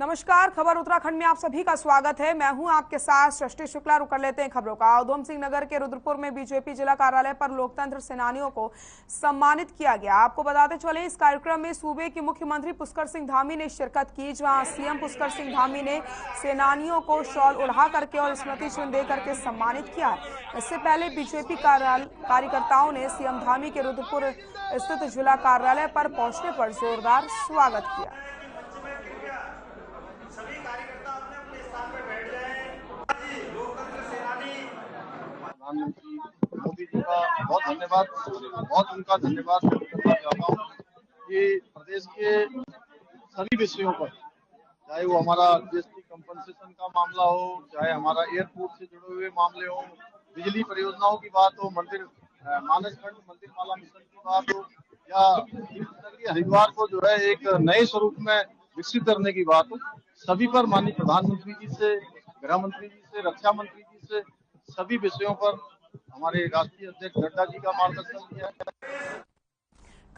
नमस्कार। खबर उत्तराखंड में आप सभी का स्वागत है। मैं हूं आपके साथ सृष्टि शुक्ला। रुक कर लेते हैं खबरों का। उधम सिंह नगर के रुद्रपुर में बीजेपी जिला कार्यालय पर लोकतंत्र सेनानियों को सम्मानित किया गया। आपको बताते चले, इस कार्यक्रम में सूबे के मुख्यमंत्री पुष्कर सिंह धामी ने शिरकत की, जहां सीएम पुष्कर सिंह धामी ने सेनानियों को शॉल ओढ़ा करके और स्मृति चिन्ह दे करके सम्मानित किया। इससे पहले बीजेपी कार्यकर्ताओं ने सीएम धामी के रुद्रपुर स्थित जिला कार्यालय पर पहुंचने पर जोरदार स्वागत किया। प्रधानमंत्री मोदी जी का बहुत धन्यवाद, बहुत उनका धन्यवाद करना चाहता हूँ कि प्रदेश के सभी विषयों पर, चाहे वो हमारा जीएसटी कंपनसेशन का मामला हो, चाहे हमारा एयरपोर्ट से जुड़े हुए मामले हो, बिजली परियोजनाओं की बात हो, मंदिर मानसखंड मंदिर माला मिशन की बात हो, या हरिद्वार को जो है एक नए स्वरूप में विकसित करने की बात हो, सभी पर माननीय प्रधानमंत्री जी से, गृह मंत्री जी से, रक्षा मंत्री जी से सभी विषयों पर हमारे राष्ट्रीय अध्यक्ष नड्डा जी का मार्गदर्शन किया है।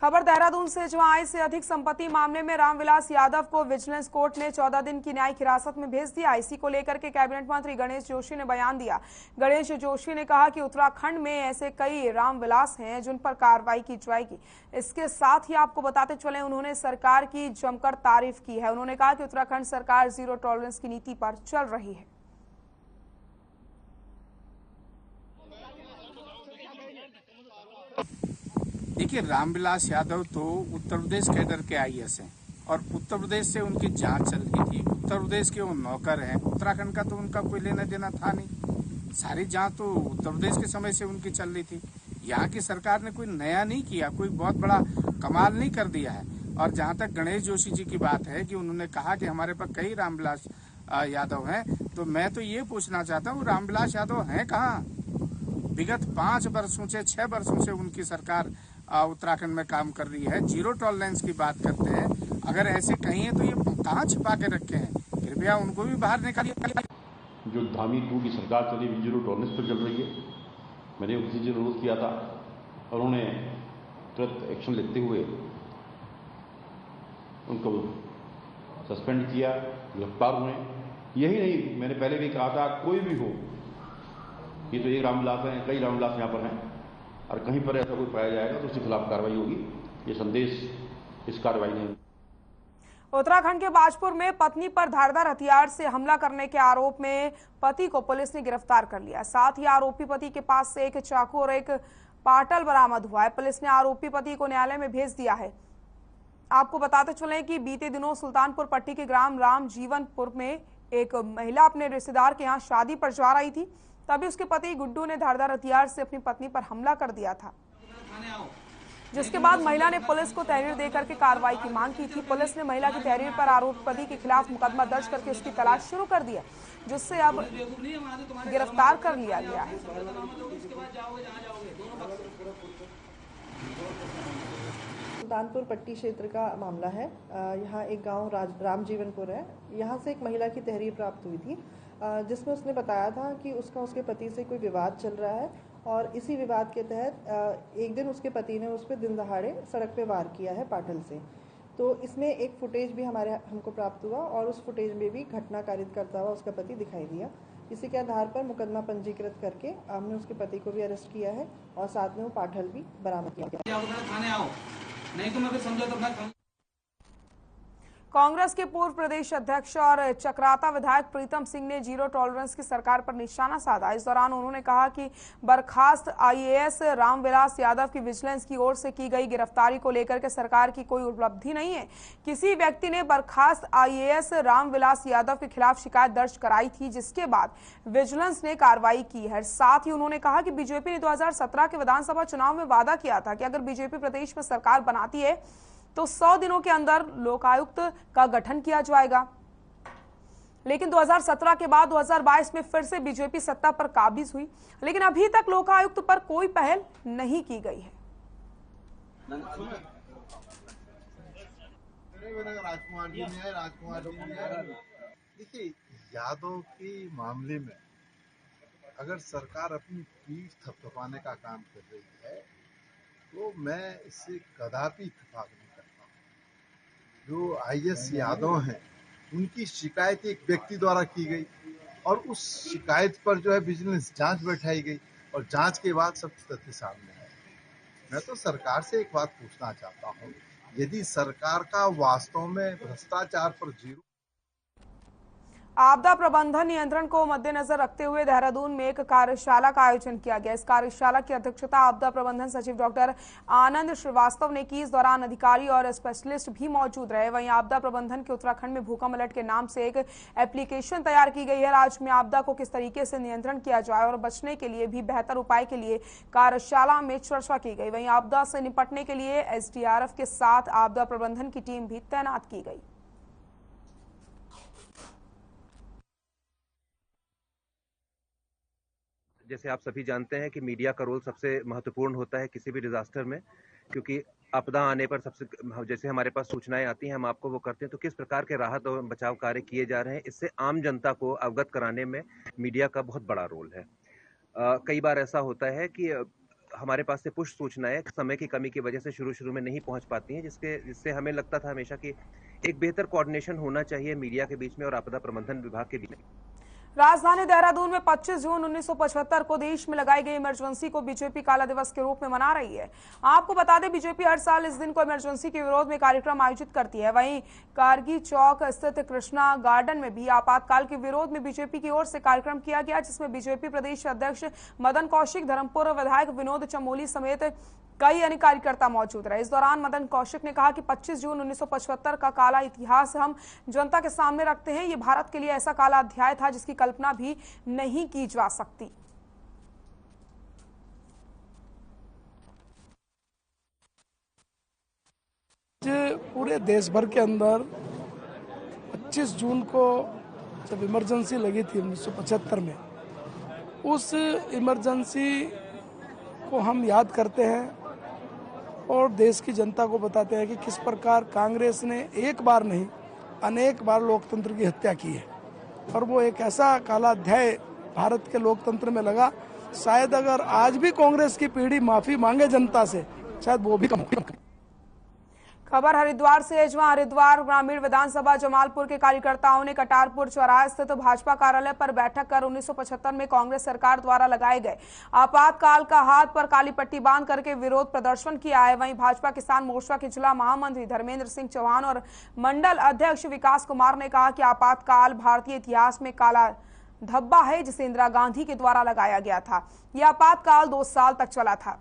खबर देहरादून से, जहां आय से अधिक संपत्ति मामले में रामविलास यादव को विजिलेंस कोर्ट ने 14 दिन की न्यायिक हिरासत में भेज दिया। इसी को लेकर के कैबिनेट मंत्री गणेश जोशी ने बयान दिया। गणेश जोशी ने कहा कि उत्तराखंड में ऐसे कई रामविलास हैं जिन पर कार्रवाई की जाएगी। इसके साथ ही आपको बताते चले, उन्होंने सरकार की जमकर तारीफ की है। उन्होंने कहा कि उत्तराखंड सरकार जीरो टॉलरेंस की नीति पर चल रही है। देखिए, रामविलास यादव तो उत्तर प्रदेश कैडर के आईएएस हैं और उत्तर प्रदेश से उनकी जांच चल रही थी। उत्तर प्रदेश के वो नौकर हैं। उत्तराखंड का तो उनका कोई लेना देना था नहीं। सारी जांच तो उत्तर प्रदेश के समय से उनकी चल रही थी। यहाँ की सरकार ने कोई नया नहीं किया, कोई बहुत बड़ा कमाल नहीं कर दिया है। और जहाँ तक गणेश जोशी जी की बात है कि उन्होंने कहा कि हमारे पास कई रामविलास यादव हैं, तो मैं तो ये पूछना चाहता हूँ, रामविलास यादव हैं कहाँ? विगत 5 वर्षों से 6 वर्षों से उनकी सरकार उत्तराखंड में काम कर रही है। जीरो टॉलरेंस की बात करते हैं। अगर ऐसे कहीं है तो ये कहाँ छिपा के रखे हैं? कृपया उनको भी बाहर निकालिए। जो धामी 2 की सरकार चली हुई जीरो टॉलरेंस पर चल रही है, मैंने उसी से अनुरोध किया था और उन्होंने तुरंत एक्शन लेते हुए उनको सस्पेंड किया, गिरफ्तार हुए। यही नहीं, मैंने पहले भी कहा था, कोई भी हो, ये तो एक रामविलास है, कई रामविलास यहाँ पर हैं, और कहीं पर ऐसा कोई पाया जाएगा तो उसके खिलाफ कार्रवाई होगी। ये संदेश इस कार्रवाई ने। उत्तराखंड के बाजपुर में पत्नी पर धारदार हथियार से हमला करने के आरोप में पति को पुलिस ने गिरफ्तार कर लिया। साथ ही आरोपी पति के पास से एक चाकू और एक पाटल बरामद हुआ है। पुलिस ने आरोपी पति को न्यायालय में भेज दिया है। आपको बताते चलें कि बीते दिनों सुल्तानपुर पट्टी के ग्राम राम जीवनपुर में एक महिला अपने रिश्तेदार के यहाँ शादी पर जा रही थी। तभी उसके पति गुड्डू ने धारदार हथियार से अपनी पत्नी पर हमला कर दिया था, जिसके बाद महिला ने पुलिस को तहरीर देकर के कार्रवाई की मांग की थी। पुलिस ने महिला की तहरीर पर आरोपी पति के खिलाफ मुकदमा दर्ज करके उसकी तलाश शुरू कर दिया, जिससे अब गिरफ्तार कर लिया गया है। सुल्तानपुर पट्टी क्षेत्र का मामला है। यहाँ एक गांव राम जीवनपुर है। यहाँ से एक महिला की तहरीर प्राप्त हुई थी, जिसमें उसने बताया था कि उसके पति से कोई विवाद चल रहा है और इसी विवाद के तहत एक दिन उसके पति ने उस पर दिन दहाड़े सड़क पे वार किया है पाटल से। तो इसमें एक फुटेज भी हमको प्राप्त हुआ और उस फुटेज में भी घटना कारित करता हुआ उसका पति दिखाई दिया। इसी के आधार पर मुकदमा पंजीकृत करके हमने उसके पति को भी अरेस्ट किया है और साथ में वो पाटल भी बरामद किया गया। नहीं तो मैं फिर समझा तो कांग्रेस के पूर्व प्रदेश अध्यक्ष और चक्राता विधायक प्रीतम सिंह ने जीरो टॉलरेंस की सरकार पर निशाना साधा। इस दौरान उन्होंने कहा कि बर्खास्त आईएएस रामविलास यादव की विजिलेंस की ओर से की गई गिरफ्तारी को लेकर के सरकार की कोई उपलब्धि नहीं है। किसी व्यक्ति ने बर्खास्त आईएएस रामविलास यादव के खिलाफ शिकायत दर्ज कराई थी, जिसके बाद विजिलेंस ने कार्रवाई की है। साथ ही उन्होंने कहा कि बीजेपी ने 2017 के विधानसभा चुनाव में वादा किया था कि अगर बीजेपी प्रदेश में सरकार बनाती है तो 100 दिनों के अंदर लोकायुक्त का गठन किया जाएगा। लेकिन 2017 के बाद 2022 में फिर से बीजेपी सत्ता पर काबिज हुई, लेकिन अभी तक लोकायुक्त पर कोई पहल नहीं की गई है। देखिए, यादव के मामले में अगर सरकार अपनी पीठ थपथपाने का काम कर रही है तो मैं इससे कदापि इत्तेफाक नहीं करता। जो आईएएस यादव हैं उनकी शिकायत एक व्यक्ति द्वारा की गई और उस शिकायत पर जो है विजिलेंस जांच बैठाई गई और जांच के बाद सब तथ्य सामने आए। मैं तो सरकार से एक बात पूछना चाहता हूँ, यदि सरकार का वास्तव में भ्रष्टाचार पर जीरो। आपदा प्रबंधन नियंत्रण को मद्देनजर रखते हुए देहरादून में एक कार्यशाला का आयोजन किया गया। इस कार्यशाला की अध्यक्षता आपदा प्रबंधन सचिव डॉक्टर आनंद श्रीवास्तव ने की। इस दौरान अधिकारी और स्पेशलिस्ट भी मौजूद रहे। वहीं आपदा प्रबंधन के उत्तराखंड में भूकंप अलर्ट के नाम से एक एप्लीकेशन तैयार की गई है। राज्य में आपदा को किस तरीके से नियंत्रण किया जाए और बचने के लिए भी बेहतर उपाय के लिए कार्यशाला में चर्चा की गई। वहीं आपदा से निपटने के लिए SDRF के साथ आपदा प्रबंधन की टीम भी तैनात की गई। जैसे आप सभी जानते हैं कि मीडिया का रोल सबसे महत्वपूर्ण होता है किसी भी डिजास्टर में, क्योंकि आपदा आने पर सबसे जैसे हमारे पास सूचनाएं आती हैं हम आपको वो करते हैं। तो किस प्रकार के राहत और बचाव कार्य किए जा रहे हैं, इससे आम जनता को अवगत कराने में मीडिया का बहुत बड़ा रोल है। कई बार ऐसा होता है कि हमारे पास से पुष्ट सूचनाएं समय की कमी की वजह से शुरू में नहीं पहुंच पाती हैं, जिससे हमें लगता था हमेशा कि एक बेहतर कोऑर्डिनेशन होना चाहिए मीडिया के बीच में और आपदा प्रबंधन विभाग के बीच में। राजधानी देहरादून में 25 जून 1975 को देश में लगाई गई इमरजेंसी को बीजेपी काला दिवस के रूप में मना रही है। आपको बता दें, बीजेपी हर साल इस दिन को इमरजेंसी के विरोध में कार्यक्रम आयोजित करती है। वहीं कारगी चौक स्थित कृष्णा गार्डन में भी आपातकाल के विरोध में बीजेपी की ओर से कार्यक्रम किया गया, जिसमें बीजेपी प्रदेश अध्यक्ष मदन कौशिक, धर्मपुर विधायक विनोद चमोली समेत कई अन्य कार्यकर्ता मौजूद रहे। इस दौरान मदन कौशिक ने कहा कि 25 जून 1975 का काला इतिहास हम जनता के सामने रखते हैं। ये भारत के लिए ऐसा काला अध्याय था जिसकी कल्पना भी नहीं की जा सकती। पूरे देश भर के अंदर 25 जून को जब इमरजेंसी लगी थी 1975 में, उस इमरजेंसी को हम याद करते हैं और देश की जनता को बताते हैं कि किस प्रकार कांग्रेस ने एक बार नहीं अनेक बार लोकतंत्र की हत्या की है और वो एक ऐसा काला अध्याय भारत के लोकतंत्र में लगा। शायद अगर आज भी कांग्रेस की पीढ़ी माफी मांगे जनता से, शायद वो भी कम। खबर हरिद्वार से है, जहां हरिद्वार ग्रामीण विधानसभा जमालपुर के कार्यकर्ताओं ने कटारपुर चौराहे स्थित भाजपा कार्यालय पर बैठक कर 1975 में कांग्रेस सरकार द्वारा लगाए गए आपातकाल का हाथ पर काली पट्टी बांध करके विरोध प्रदर्शन किया है। वहीं भाजपा किसान मोर्चा के जिला महामंत्री धर्मेंद्र सिंह चौहान और मंडल अध्यक्ष विकास कुमार ने कहा कि आपातकाल भारतीय इतिहास में काला धब्बा है, जिसे इंदिरा गांधी के द्वारा लगाया गया था। यह आपातकाल 2 साल तक चला था,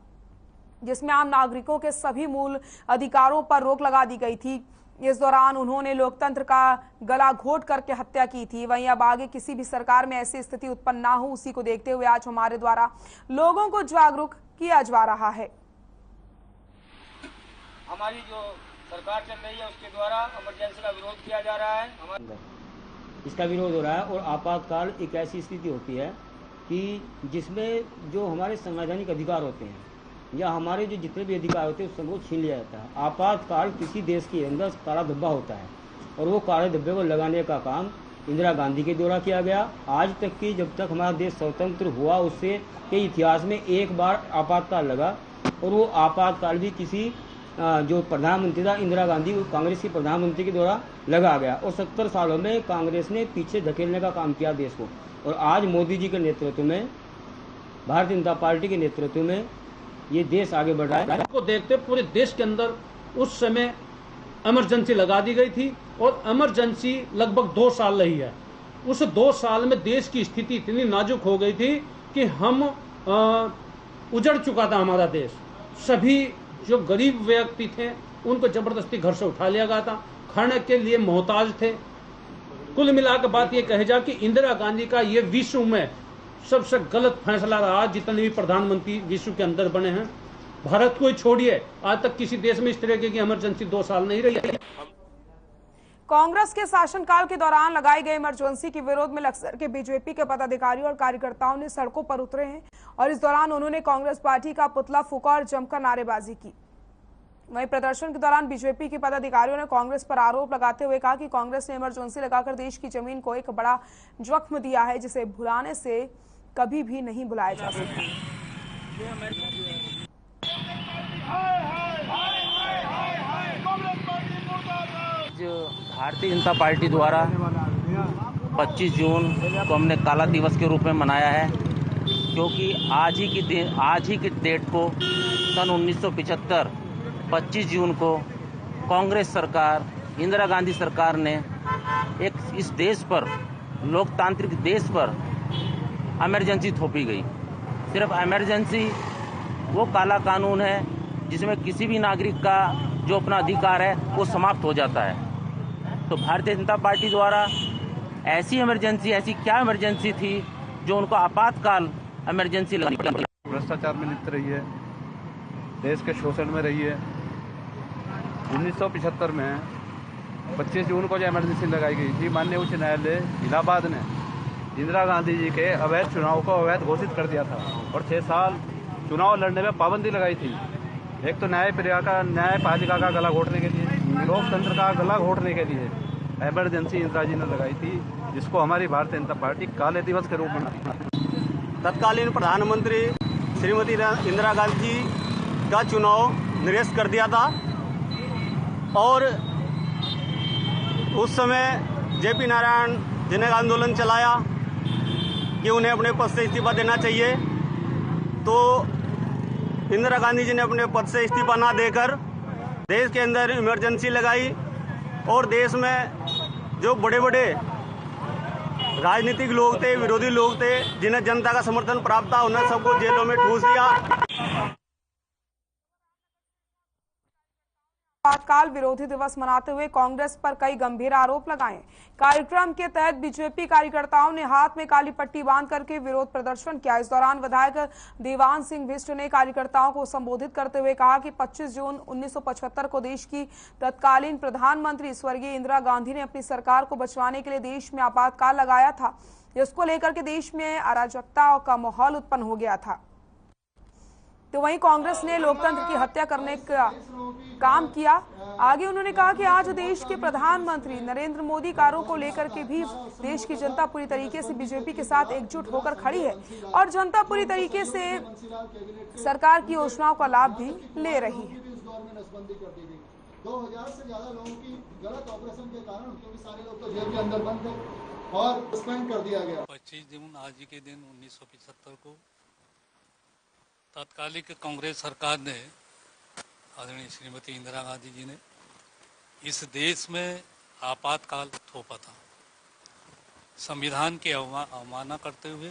जिसमें आम नागरिकों के सभी मूल अधिकारों पर रोक लगा दी गई थी। इस दौरान उन्होंने लोकतंत्र का गला घोट करके हत्या की थी। वहीं अब आगे किसी भी सरकार में ऐसी स्थिति उत्पन्न ना हो, उसी को देखते हुए आज हमारे द्वारा लोगों को जागरूक किया जा रहा है। हमारी जो सरकार चल रही है उसके द्वारा इमरजेंसी का विरोध किया जा रहा है, इसका विरोध हो रहा है। और आपातकाल एक ऐसी स्थिति होती है कि जिसमें जो हमारे संवैधानिक अधिकार होते हैं या हमारे जो जितने भी अधिकार होते हैं उस सबको छीन लिया जाता है। आपातकाल किसी देश के अंदर काला धब्बा होता है और वो काले धब्बे को लगाने का काम इंदिरा गांधी के द्वारा किया गया। आज तक की जब तक हमारा देश स्वतंत्र हुआ उससे के इतिहास में एक बार आपातकाल लगा और वो आपातकाल भी किसी जो प्रधानमंत्री था इंदिरा गांधी कांग्रेस की प्रधानमंत्री के द्वारा लगा गया। और 70 सालों में कांग्रेस ने पीछे धकेलने का काम किया देश को। और आज मोदी जी के नेतृत्व में, भारतीय जनता पार्टी के नेतृत्व में ये देश आगे बढ़ रहा है। को देखते पूरे देश के अंदर उस समय इमरजेंसी लगा दी गई थी और इमरजेंसी लगभग 2 साल रही है। उस 2 साल में देश की स्थिति इतनी नाजुक हो गई थी कि हम उजड़ चुका था हमारा देश। सभी जो गरीब व्यक्ति थे उनको जबरदस्ती घर से उठा लिया गया था, खाने के लिए मोहताज थे। कुल मिलाकर बात यह कहे जा कि इंदिरा गांधी का ये विश्व में सबसे गलत फैसला रहा जितने भी प्रधानमंत्री विश्व के अंदर बने हैं। भारत को ही छोड़िए, आज तक किसी देश में इस तरह की इमरजेंसी 2 साल नहीं रही है। कांग्रेस के शासनकाल के दौरान लगाई गई इमरजेंसी के विरोध में लक्सर के बीजेपी के पदाधिकारियों और कार्यकर्ताओं ने सड़कों पर उतरे हैं और इस दौरान उन्होंने कांग्रेस पार्टी का पुतला फूंका और जमकर नारेबाजी की। वहीं प्रदर्शन के दौरान बीजेपी के पदाधिकारियों ने कांग्रेस पर आरोप लगाते हुए कहा कि कांग्रेस ने इमरजेंसी लगाकर देश की जमीन को एक बड़ा जख्म दिया है, जिसे भुलाने से कभी भी नहीं भुलाया जा सकता। भारतीय जनता पार्टी द्वारा 25 जून को हमने काला दिवस के रूप में मनाया है, क्योंकि आज ही की डेट को सन 1975 25 जून को कांग्रेस सरकार, इंदिरा गांधी सरकार ने इस देश पर, लोकतांत्रिक देश पर इमरजेंसी थोपी गई। सिर्फ इमरजेंसी वो काला कानून है जिसमें किसी भी नागरिक का जो अपना अधिकार है वो समाप्त हो जाता है। तो भारतीय जनता पार्टी द्वारा ऐसी क्या इमरजेंसी थी जो उनको आपातकाल इमरजेंसी लगानी पड़ी। भ्रष्टाचार में लिप्त रही है, देश के शोषण में रही है। 1975 में 25 जून को जो इमरजेंसी लगाई गई थी, माननीय उच्च न्यायालय इलाहाबाद ने इंदिरा गांधी जी के अवैध चुनाव को अवैध घोषित कर दिया था और 6 साल चुनाव लड़ने में पाबंदी लगाई थी। एक तो न्यायपालिका का गला घोटने के लिए, लोकतंत्र का गला घोटने के लिए इमरजेंसी इंदिरा जी ने लगाई थी, जिसको हमारी भारतीय जनता पार्टी काले दिवस के रूप में मनाती है। तत्कालीन प्रधानमंत्री श्रीमती इंदिरा गांधी का चुनाव निरस्त कर दिया था और उस समय जेपी नारायण जी ने आंदोलन चलाया कि उन्हें अपने पद से इस्तीफा देना चाहिए। तो इंदिरा गांधी जी ने अपने पद से इस्तीफा ना देकर देश के अंदर इमरजेंसी लगाई और देश में जो बड़े बड़े राजनीतिक लोग थे, विरोधी लोग थे, जिन्हें जनता का समर्थन प्राप्त था, उन्हें सबको जेलों में ठूस दिया। आपातकाल विरोधी दिवस मनाते हुए कांग्रेस पर कई गंभीर आरोप लगाए। कार्यक्रम के तहत बीजेपी कार्यकर्ताओं ने हाथ में काली पट्टी बांध करके विरोध प्रदर्शन किया। इस दौरान विधायक देवान सिंह बिष्ट ने कार्यकर्ताओं को संबोधित करते हुए कहा कि 25 जून 1975 को देश की तत्कालीन प्रधानमंत्री स्वर्गीय इंदिरा गांधी ने अपनी सरकार को बचवाने के लिए देश में आपातकाल लगाया था, जिसको लेकर के देश में अराजकता का माहौल उत्पन्न हो गया था। तो वहीं कांग्रेस ने लोकतंत्र की हत्या करने का काम किया। आगे उन्होंने कहा कि आज देश के प्रधानमंत्री नरेंद्र मोदी कारों को लेकर के भी देश की जनता पूरी तरीके से बीजेपी के साथ एकजुट होकर खड़ी है और जनता पूरी तरीके से सरकार की योजनाओं का लाभ भी ले रही है। 2000 से ज्यादा लोगों की गलत ऑपरेशन के कारण, क्योंकि सारे लोग तो जेल के अंदर बंद थे और सस्पेंड कर दिया गया। 25 जून आज ही के दिन 1975 को तत्कालिक कांग्रेस सरकार ने, आदरणीय श्रीमती इंदिरा गांधी जी ने इस देश में आपातकाल थोपा था। संविधान की अवमानना करते हुए,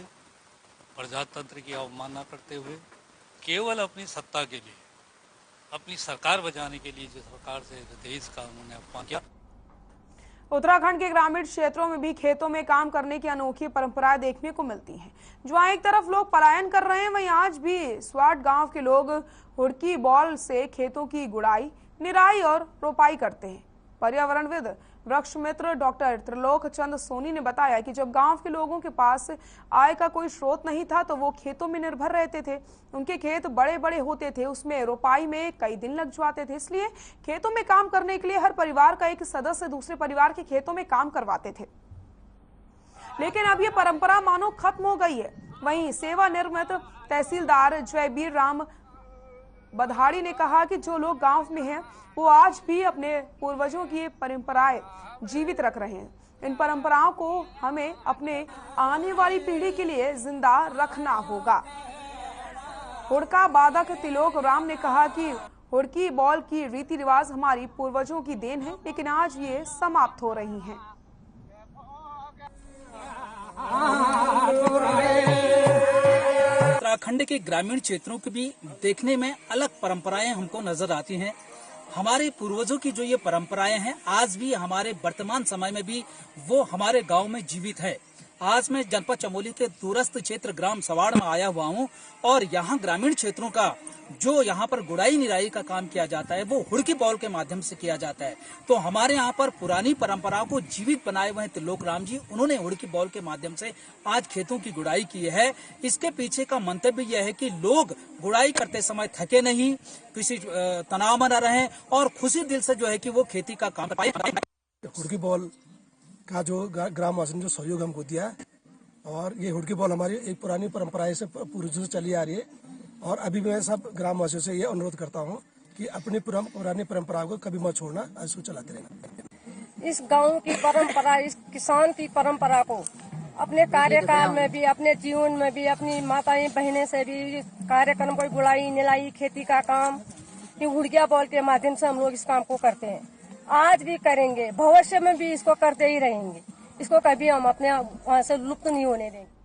प्रजातंत्र की अवमानना करते हुए, केवल अपनी सत्ता के लिए, अपनी सरकार बचाने के लिए जो सरकार से देश का उन्होंने अपमान किया। उत्तराखंड के ग्रामीण क्षेत्रों में भी खेतों में काम करने की अनोखी परंपराएं देखने को मिलती हैं। जहां एक तरफ लोग पलायन कर रहे हैं, वहीं आज भी स्वाट गांव के लोग हुड़की बॉल से खेतों की गुड़ाई, निराई और रोपाई करते हैं। पर्यावरणविद वृक्ष मित्र डॉक्टर त्रिलोक चंद सोनी ने बताया कि जब गांव के लोगों के पास आय का कोई स्रोत नहीं था तो वो खेतों में निर्भर रहते थे। उनके खेत बड़े बड़े होते थे, उसमें रोपाई में कई दिन लग जाते थे, इसलिए खेतों में काम करने के लिए हर परिवार का एक सदस्य दूसरे परिवार के खेतों में काम करवाते थे। लेकिन अब ये परंपरा मानो खत्म हो गई है। वहीं सेवानिवृत्त तहसीलदार जयबीर राम बधाड़ी ने कहा कि जो लोग गांव में हैं वो आज भी अपने पूर्वजों की परंपराएं जीवित रख रहे हैं। इन परंपराओं को हमें अपने आने वाली पीढ़ी के लिए जिंदा रखना होगा। हुड़का बाधक तिलोक राम ने कहा कि हुड़की बॉल की रीति रिवाज हमारी पूर्वजों की देन है, लेकिन आज ये समाप्त हो रही हैं। उत्तराखंड के ग्रामीण क्षेत्रों की भी देखने में अलग परंपराएं हमको नजर आती हैं। हमारे पूर्वजों की जो ये परंपराएं हैं आज भी हमारे वर्तमान समय में भी वो हमारे गांव में जीवित है। आज मैं जनपद चमोली के दूरस्थ क्षेत्र ग्राम सवाड़ में आया हुआ हूं और यहाँ ग्रामीण क्षेत्रों का जो यहाँ पर गुड़ाई निराई का काम किया जाता है वो हुड़की बॉल के माध्यम से किया जाता है। तो हमारे यहाँ पर पुरानी परंपराओं को जीवित बनाए हुए हैं त्रिलोक राम जी, उन्होंने हुड़की बॉल के माध्यम से आज खेतों की गुड़ाई की है। इसके पीछे का मंतव्य यह है कि लोग गुड़ाई करते समय थके नहीं, किसी तनाव में न रहें और खुशी दिल से जो है कि वो खेती का काम पाए। हुड़की बॉल का जो ग्रामवासियों ने जो सहयोग हमको दिया और ये हुड़की बॉल हमारी एक पुरानी परंपरा से पूर्वजों से चली आ रही है और अभी मैं सब ग्रामवासियों से ये अनुरोध करता हूँ कि अपनी पुरानी परंपराओं को कभी मत छोड़ना, ऐसे चलाते रहना। इस गांव की परंपरा, इस किसान की परंपरा को अपने कार्यकाल में भी, अपने जीवन में भी, अपनी माताएं बहनें से भी कार्यक्रम को गुड़ाई निलाई खेती का काम कि उड़िया बॉल के माध्यम से हम लोग इस काम को करते हैं। आज भी करेंगे, भविष्य में भी इसको करते ही रहेंगे। इसको कभी हम अपने वहाँ से लुप्त नहीं होने देंगे।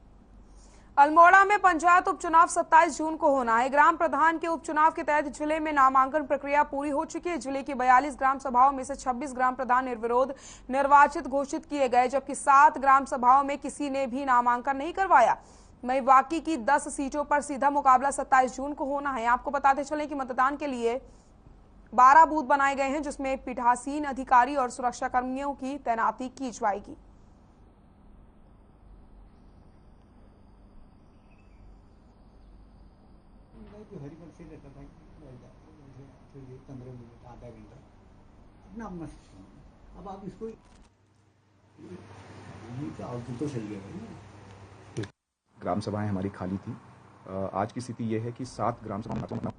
अल्मोड़ा में पंचायत उपचुनाव 27 जून को होना है। ग्राम प्रधान के उपचुनाव के तहत जिले में नामांकन प्रक्रिया पूरी हो चुकी है। जिले की 42 ग्राम सभाओं में से 26 ग्राम प्रधान निर्विरोध निर्वाचित घोषित किए गए, जबकि 7 ग्राम सभाओं में किसी ने भी नामांकन नहीं करवाया। वहीं बाकी की 10 सीटों पर सीधा मुकाबला 27 जून को होना है। आपको बताते चलें कि मतदान के लिए 12 बूथ बनाए गए हैं, जिसमें पीठासीन अधिकारी और सुरक्षा कर्मियों की तैनाती की जाएगी। हरिमल से रहता था 15 मिनट आधा घंटा अपना अपना सिस्टम। अब आप इसको तो सही है। ग्राम सभाएं हमारी खाली थी। आज की स्थिति यह है कि 7 ग्राम सभाएं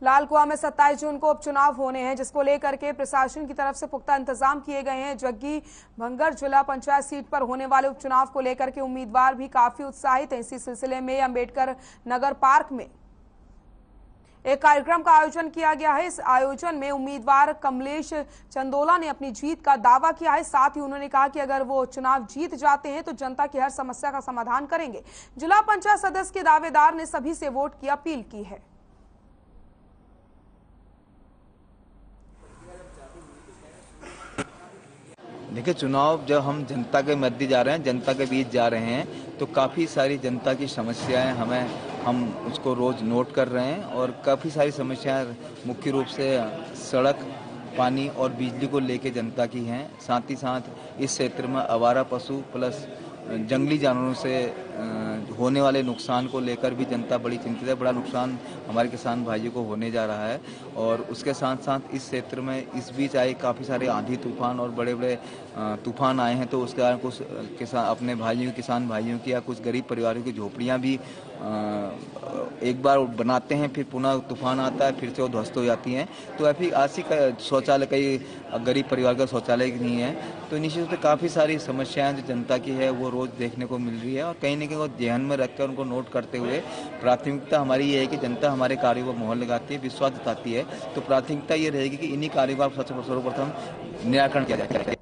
लालकुआ में 27 जून को उपचुनाव होने हैं, जिसको लेकर के प्रशासन की तरफ से पुख्ता इंतजाम किए गए हैं। जग्गी भंगर जिला पंचायत सीट पर होने वाले उपचुनाव को लेकर के उम्मीदवार भी काफी उत्साहित हैं। इसी सिलसिले में अंबेडकर नगर पार्क में एक कार्यक्रम का आयोजन किया गया है। इस आयोजन में उम्मीदवार कमलेश चंदोला ने अपनी जीत का दावा किया है। साथ ही उन्होंने कहा कि अगर वो चुनाव जीत जाते हैं तो जनता की हर समस्या का समाधान करेंगे। जिला पंचायत सदस्य के दावेदार ने सभी से वोट की अपील की है। देखिए, चुनाव जब हम जनता के मध्य जा रहे हैं, जनता के बीच जा रहे हैं, तो काफ़ी सारी जनता की समस्याएं हम उसको रोज़ नोट कर रहे हैं और काफ़ी सारी समस्याएं मुख्य रूप से सड़क, पानी और बिजली को लेके जनता की हैं। साथ ही साथ इस क्षेत्र में आवारा पशु प्लस जंगली जानवरों से होने वाले नुकसान को लेकर भी जनता बड़ी चिंतित है। बड़ा नुकसान हमारे किसान भाइयों को होने जा रहा है और उसके साथ साथ इस क्षेत्र में इस बीच आए काफ़ी सारे आंधी तूफान और बड़े बड़े तूफान आए हैं, तो उसके कारण कुछ किसान अपने भाइयों किसान भाइयों की या कुछ गरीब परिवारों की झोपड़ियाँ भी एक बार बनाते हैं, फिर पुनः तूफान आता है, फिर से वो ध्वस्त हो जाती हैं। तो ऐसी आर्थिक शौचालय कई गरीब परिवार का शौचालय नहीं है, तो निश्चित रूप से काफ़ी सारी समस्याएं जो जनता की है वो रोज़ देखने को मिल रही है और कहीं न कहीं वो ध्यान में रखकर उनको नोट करते हुए प्राथमिकता हमारी ये है कि जनता हमारे कार्यों को मोहर लगाती है, विश्वास जताती है, तो प्राथमिकता ये रहेगी कि इन्हीं कार्यों का सर्वप्रथम निराकरण किया जाए।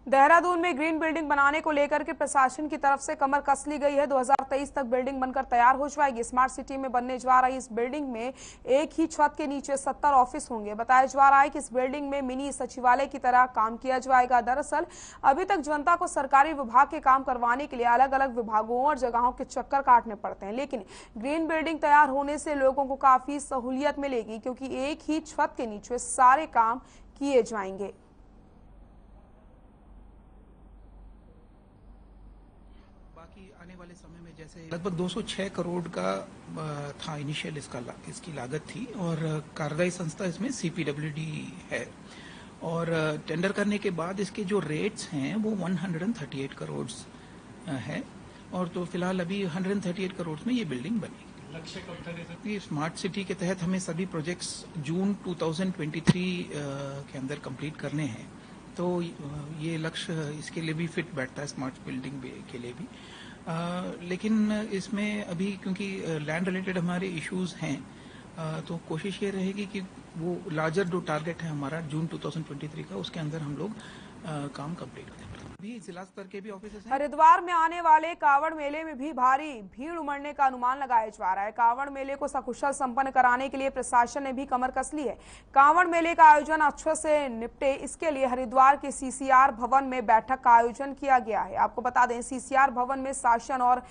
देहरादून में ग्रीन बिल्डिंग बनाने को लेकर के प्रशासन की तरफ से कमर कस ली गई है। 2023 तक बिल्डिंग बनकर तैयार हो जाएगी। स्मार्ट सिटी में बनने जा रही इस बिल्डिंग में एक ही छत के नीचे 70 ऑफिस होंगे। बताया जा रहा है कि इस बिल्डिंग में मिनी सचिवालय की तरह काम किया जाएगा। दरअसल अभी तक जनता को सरकारी विभाग के काम करवाने के लिए अलग अलग विभागों और जगहों के चक्कर काटने पड़ते हैं, लेकिन ग्रीन बिल्डिंग तैयार होने से लोगों को काफी सहूलियत मिलेगी, क्योंकि एक ही छत के नीचे सारे काम किए जाएंगे। आने वाले समय में जैसे लगभग 206 करोड़ का था इनिशियल इसकी लागत थी और कार्यदायी संस्था इसमें CPWD है और टेंडर करने के बाद इसके जो रेट्स हैं वो 138 करोड़ है और तो फिलहाल अभी 138 करोड़ में ये बिल्डिंग बनेगी। लक्ष्य कब तक है? ये स्मार्ट सिटी के तहत हमें सभी प्रोजेक्ट्स जून 2023 के अंदर कंप्लीट करने हैं, तो ये लक्ष्य इसके लिए भी फिट बैठता है, स्मार्ट बिल्डिंग के लिए भी। लेकिन इसमें अभी क्योंकि लैंड रिलेटेड हमारे इश्यूज हैं, तो कोशिश ये रहेगी कि वो लार्जर जो टारगेट है हमारा जून 2023 का, उसके अंदर हम लोग काम कंप्लीट करें। अभी जिला स्तर के भी ऑफिस हैं। हरिद्वार में आने वाले कांवड़ मेले में भी भारी भीड़ उमड़ने का अनुमान लगाया जा रहा है। कांवड़ मेले को सकुशल संपन्न कराने के लिए प्रशासन ने भी कमर कस ली है। कांवड़ मेले का आयोजन अच्छे से निपटे, इसके लिए हरिद्वार के CCR भवन में बैठक का आयोजन किया गया है। आपको बता दें, CCR भवन में शासन और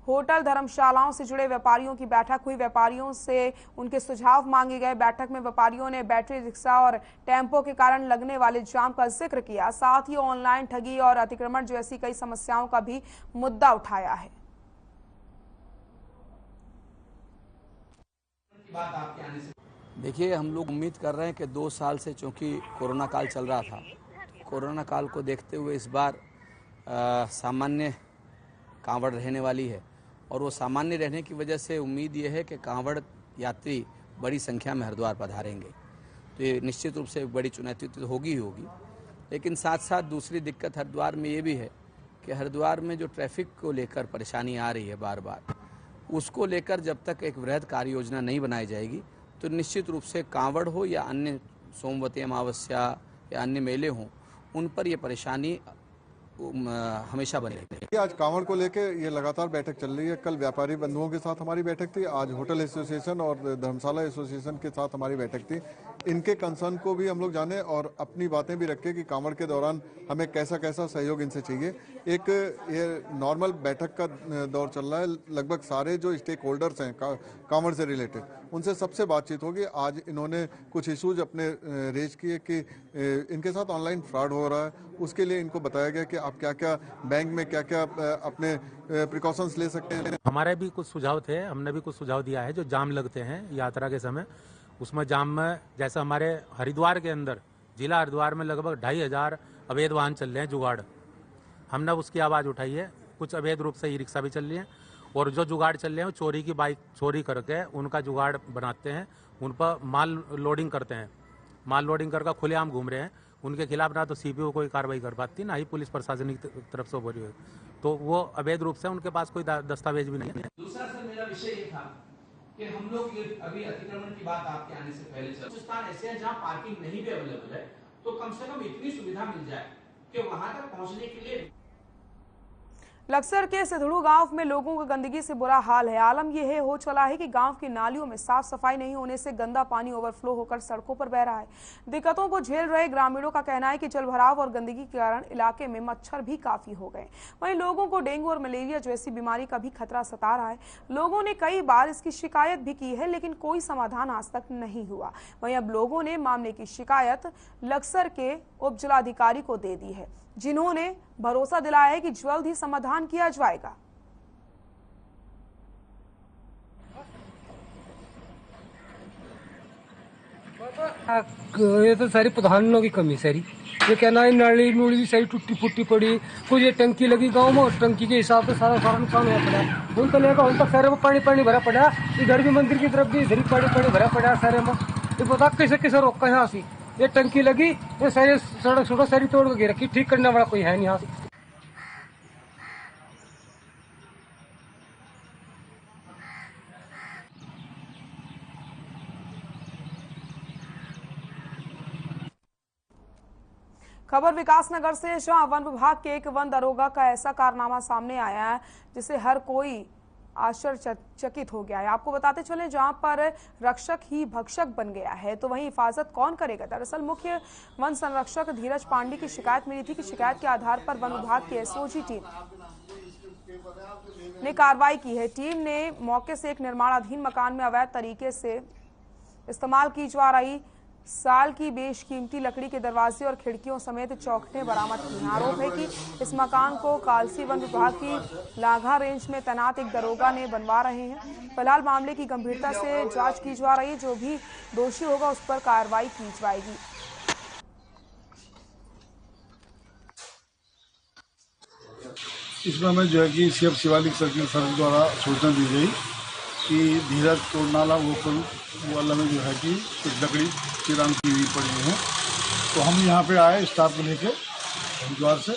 होटल धर्मशालाओं से जुड़े व्यापारियों की बैठक हुई। व्यापारियों से उनके सुझाव मांगे गए। बैठक में व्यापारियों ने बैटरी रिक्शा और टेम्पो के कारण लगने वाले जाम का जिक्र किया। साथ ही ऑनलाइन ठगी और अतिक्रमण जैसी कई समस्याओं का भी मुद्दा उठाया है। देखिए, हम लोग उम्मीद कर रहे हैं कि 2 साल से चूंकि कोरोना काल चल रहा था, कोरोना काल को देखते हुए इस बार सामान्य कांवड़ रहने वाली है और वो सामान्य रहने की वजह से उम्मीद ये है कि कांवड़ यात्री बड़ी संख्या में हरिद्वार पधारेंगे। तो तो ये निश्चित रूप से एक बड़ी चुनौती तो होगी ही होगी। लेकिन साथ साथ दूसरी दिक्कत हरिद्वार में ये भी है कि हरिद्वार में जो ट्रैफिक को लेकर परेशानी आ रही है बार बार, उसको लेकर जब तक एक वृहद कार्य योजना नहीं बनाई जाएगी तो निश्चित रूप से कांवड़ हो या अन्य सोमवती अमावस्या या अन्य मेले हों, उन पर ये परेशानी हमेशा बनेगी। आज कांवड़ को लेके ये लगातार बैठक चल रही है। कल व्यापारी बंधुओं के साथ हमारी बैठक थी, आज होटल एसोसिएशन और धर्मशाला एसोसिएशन के साथ हमारी बैठक थी। इनके कंसर्न को भी हम लोग जाने और अपनी बातें भी रखें कि कांवड़ के दौरान हमें कैसा कैसा सहयोग इनसे चाहिए। एक ये नॉर्मल बैठक का दौर चल रहा है, लगभग सारे जो स्टेक होल्डर्स हैं कांवड़ से रिलेटेड, उनसे सबसे बातचीत होगी। आज इन्होंने कुछ इशूज अपने रेज किए कि इनके साथ ऑनलाइन फ्रॉड हो रहा है, उसके लिए इनको बताया गया कि आप क्या क्या बैंक में क्या क्या अपने प्रिकॉशंस ले सकते हैं। हमारे भी कुछ सुझाव थे, हमने भी कुछ सुझाव दिया है। जो जाम लगते हैं यात्रा के समय, उसमें जाम में जैसे हमारे हरिद्वार के अंदर, जिला हरिद्वार में लगभग 2500 अवैध वाहन चल रहे हैं जुगाड़, हमने उसकी आवाज़ उठाई है। कुछ अवैध रूप से ई रिक्शा भी चल रही है और जो जुगाड़ चल रहे हैं वो चोरी की बाइक चोरी करके उनका जुगाड़ बनाते हैं, उन पर माल लोडिंग करते हैं, माल लोडिंग करके खुलेआम घूम रहे हैं। उनके खिलाफ ना तो सीपीओ कोई कार्रवाई कर पाती, ना ही पुलिस प्रशासन की तरफ से हो रही है, तो वो अवैध रूप से उनके पास कोई दस्तावेज भी नहीं है। दूसरा सर मेरा विषय ये था कि हम लोग ये अभी अतिक्रमण की बात आपके आने से पहले कुछ स्थान ऐसे हैं जहाँ पार्किंग नहीं भी अवेलेबल है, तो कम से कम इतनी सुविधा मिल जाए कि वहां तक पहुंचने के लिए। लक्सर के सिधड़ू गांव में लोगों का गंदगी से बुरा हाल है। आलम यह हो चला है कि गांव की नालियों में साफ सफाई नहीं होने से गंदा पानी ओवरफ्लो होकर सड़कों पर बह रहा है। दिक्कतों को झेल रहे ग्रामीणों का कहना है कि जलभराव और गंदगी के कारण इलाके में मच्छर भी काफी हो गए। वहीं लोगों को डेंगू और मलेरिया जैसी बीमारी का भी खतरा सता रहा है। लोगों ने कई बार इसकी शिकायत भी की है, लेकिन कोई समाधान आज तक नहीं हुआ। वहीं अब लोगों ने मामले की शिकायत लक्सर के उप जिलाधिकारी को दे दी है, जिन्होंने भरोसा दिलाया है कि जल्द ही समाधान किया जाएगा। ये तो सारी प्रधानों की कमी सारी, ये कहना है नाली नूली भी सारी टूटी फूटी पड़ी। कुछ ये टंकी लगी गांव में, टंकी के हिसाब से सारा नुकसान हुआ पड़ा। उन तो लेकर उन तक सारे में पानी भरा पड़ा। इधर भी मंदिर की तरफ भी इधर ही पानी भरा पड़ा सारे में। ये बता कैसे रोका यहाँ से। ये टंकी लगी, ये सारी सड़क सारी तोड़ के रखी, ठीक करने वाला कोई है नहीं यहाँ से। खबर विकासनगर से, जहां वन विभाग के एक वन दरोगा का ऐसा कारनामा सामने आया है जिसे हर कोई आश्चर्यचकित हो गया है। आपको बताते चले, जहां पर रक्षक ही भक्षक बन गया है तो वहीं हिफाजत कौन करेगा। दरअसल मुख्य वन संरक्षक धीरज पांडे की शिकायत मिली थी कि शिकायत के आधार पर वन विभाग की एसओजी टीम ने कार्रवाई की है। टीम ने मौके से एक निर्माणाधीन मकान में अवैध तरीके से इस्तेमाल की जा रही साल की बेशकीमती लकड़ी के दरवाजे और खिड़कियों समेत चौखटें बरामद की। आरोप है कि इस मकान को कालसी वन विभाग की लाघा रेंज में तैनात एक दरोगा ने बनवा रहे हैं। फिलहाल मामले की गंभीरता से जांच की जा रही है, जो भी दोषी होगा उस पर कार्रवाई की जाएगी। इसमें हमें जो है कि सीएफ शिवालिक सर्किल सर्विस द्वारा सूचना दी गई कि धीरज तोड़नाला वो वाला में जो है कि कुछ लकड़ी चिरान की हुई पड़ी है। तो हम यहाँ पे आए स्टाफ को लेके हरिद्वार से,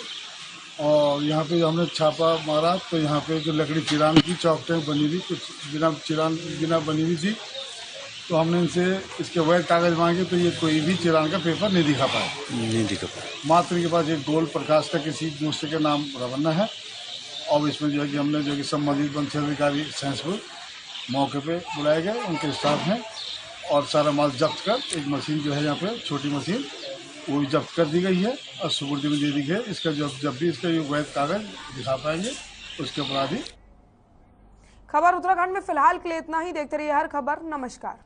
और यहाँ पे हमने छापा मारा तो यहाँ पे जो लकड़ी चिरान की चौखटें बनी हुई, कुछ बिना बनी हुई थी। तो हमने इनसे इसके वैध कागज मांगे तो ये कोई भी चिरान का पेपर नहीं दिखा पाए। मात्र इनके पास एक गोल्ड प्रकाश का किसी दूसरे के नाम रवाना है। और इसमें जो है कि हमने जो कि संबंधित वन अधिकारी सैंसपुर मौके पे बुलाए गए, उनके स्टाफ हैं, और सारा माल जब्त कर एक मशीन जो है यहाँ पे छोटी मशीन वो भी जब्त कर दी गई है और सुपुर्दी में दे दी गई है। इसका जब भी इसका वैध कागज दिखा पाएंगे उसके अपराधी। खबर उत्तराखंड में फिलहाल के लिए इतना ही। देखते रहिए हर खबर। नमस्कार।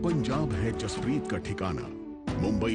पंजाब है जसप्रीत का ठिकाना, मुंबई